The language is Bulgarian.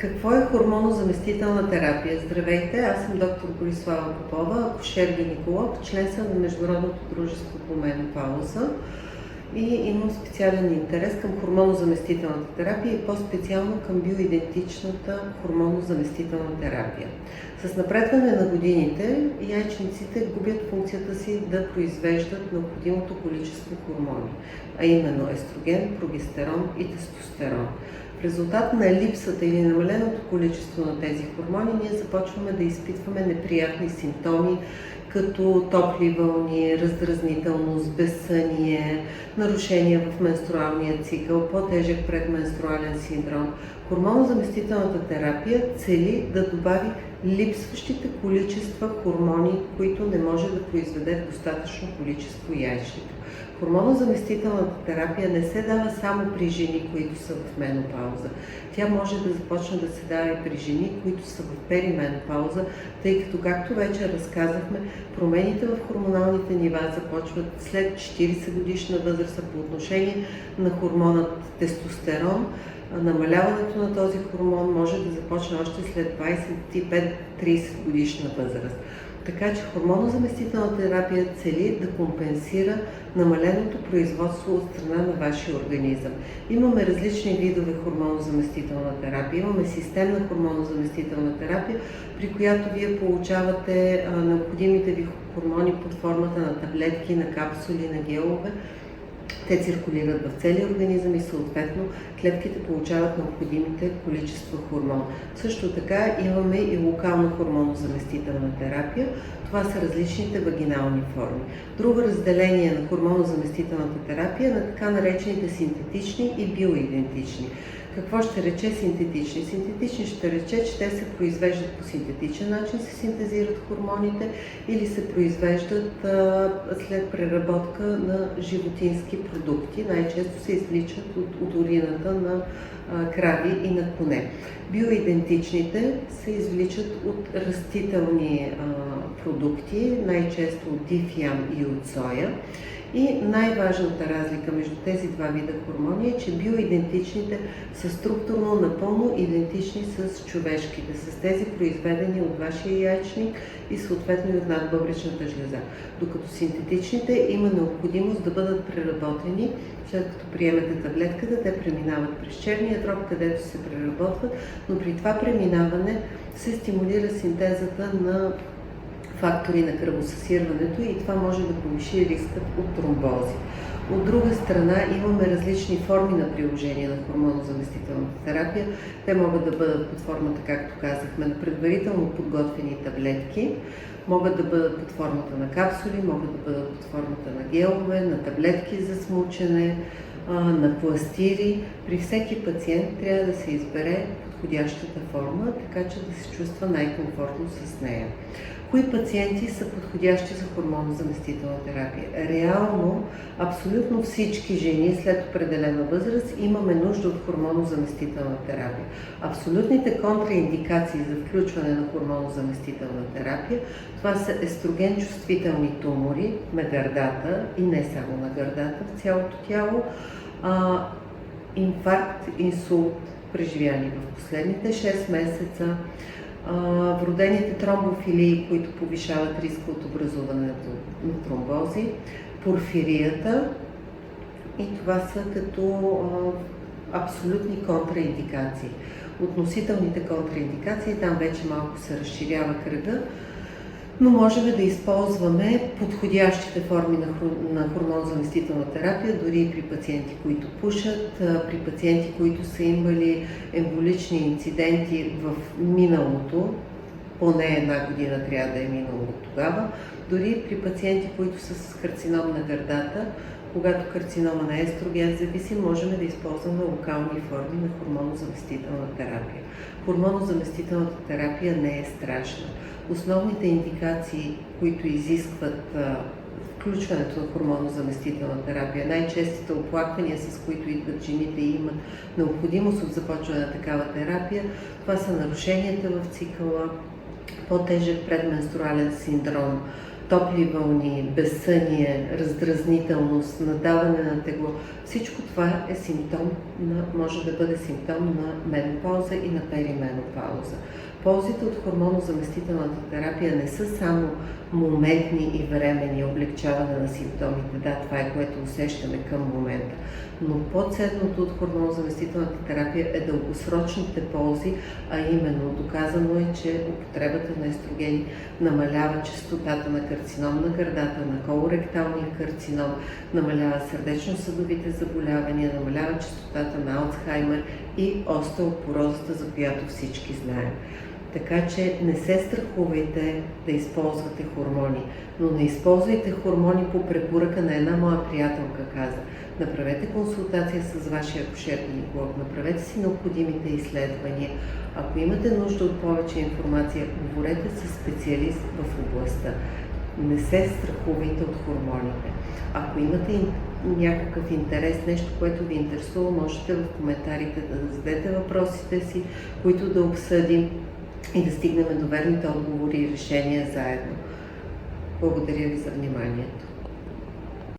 Какво е хормонозаместителна терапия? Здравейте, аз съм доктор Борислава Попова, акушер-гинеколог, член съм на Международното дружество по менопауза и имам специален интерес към хормонозаместителната терапия и по-специално към биоидентичната хормонозаместителна терапия. С напредване на годините яйчниците губят функцията си да произвеждат необходимото количество хормони, а именно естроген, прогестерон и тестостерон. В резултат на липсата или намаленото количество на тези хормони ние започваме да изпитваме неприятни симптоми, като топли вълни, раздразнителност, безсъние, нарушения в менструалния цикъл, по-тежък предменструален синдром. Хормонозаместителната терапия цели да добави липсващите количества хормони, които не може да произведе в достатъчно количество яйчника. Хормонозаместителната терапия не се дава само при жени, които са в менопауза. Тя може да започне да се дава и при жени, които са в перименопауза, тъй като, както вече разказахме, промените в хормоналните нива започват след 40 годишна възраст по отношение на хормонът тестостерон. Намаляването на този хормон може да започне още след 25-30 годишна възраст. Така че хормонозаместителна терапия цели да компенсира намаленото производство от страна на вашия организъм. Имаме различни видове хормонозаместителна терапия. Имаме системна хормонозаместителна терапия, при която вие получавате необходимите ви хормони под формата на таблетки, на капсули, на гелове. Те циркулират в целия организъм и съответно клетките получават необходимите количества хормон. Също така имаме и локална хормонозаместителна терапия. Това са различните вагинални форми. Друго разделение на хормонозаместителната терапия е на така наречените синтетични и биоидентични. Какво ще рече синтетични? Синтетични ще рече, че те се произвеждат по синтетичен начин, се синтезират хормоните или се произвеждат след преработка на животински продукти. Най-често се извличат от урината на крави и на коне. Биоидентичните се извличат от растителни продукти, най-често от див ям и от соя. И най-важната разлика между тези два вида хормони е, че биоидентичните са структурно напълно идентични с човешките, с тези произведени от вашия яйчник и съответно и от надбъбречната жлеза. Докато синтетичните има необходимост да бъдат преработени, след като приемете таблетката, те преминават през черния дроб, където се преработват, но при това преминаване се стимулира синтезата на фактори на кръвосъсирването и това може да повиши рискът от тромбози. От друга страна имаме различни форми на приложение на хормонозаместителната терапия. Те могат да бъдат под формата, както казахме, на предварително подготвени таблетки, могат да бъдат под формата на капсули, могат да бъдат под формата на гелове, на таблетки за смучене, на пластири. При всеки пациент трябва да се избере подходящата форма, така че да се чувства най-комфортно с нея. Кои пациенти са подходящи за хормонозаместителна терапия? Реално, абсолютно всички жени след определена възраст имаме нужда от хормонозаместителна терапия. Абсолютните контраиндикации за включване на хормонозаместителна терапия, това са естроген-чувствителни тумори на гърдата и не само на гърдата, в цялото тяло, инфаркт, инсулт, преживяни в последните 6 месеца, вродените тромбофилии, които повишават риска от образуването на тромбози, порфирията и това са като абсолютни контраиндикации. Относителните контраиндикации, там вече малко се разширява кръга, но можем да използваме подходящите форми на хормонозаместителна терапия, дори и при пациенти, които пушат, при пациенти, които са имали емболични инциденти в миналото, поне една година трябва да е минало от тогава, дори при пациенти, които са с карцином на гърдата, когато карцинома на естроген зависим, можем да използваме локални форми на хормонозаместителна терапия. Хормонозаместителната терапия не е страшна. Основните индикации, които изискват включването на хормонозаместителна терапия, най-честите оплаквания, с които идват жените и имат необходимост от започване на такава терапия, това са нарушенията в цикъла, по-тежък предменструален синдром, топли вълни, безсъние, раздразнителност, надаване на тегло. Всичко това е може да бъде симптом на менопауза и на перименопауза. Ползите от хормонозаместителната терапия не са само моментни и временни, облегчаване на симптомите. Да, това е което усещаме към момента. Но по-ценното от хормонозаместителната терапия е дългосрочните ползи, а именно доказано е, че употребата на естрогени намалява честотата на карцином на гърдата, на колоректалния карцином, намалява сърдечно-съдовите заболявания, намалява честотата на Алцхаймер и остеопорозата, за която всички знаем. Така че не се страхувайте да използвате хормони, но не използвайте хормони по препоръка на една моя приятелка каза. Направете консултация с вашия акушер-гинеколог, направете си необходимите изследвания. Ако имате нужда от повече информация, говорете с специалист в областта. Не се страхувайте от хормоните. Ако имате някакъв интерес, нещо, което ви интересува, можете в коментарите да зададете въпросите си, които да обсъдим и да стигнем до верните отговори и решения заедно. Благодаря ви за вниманието.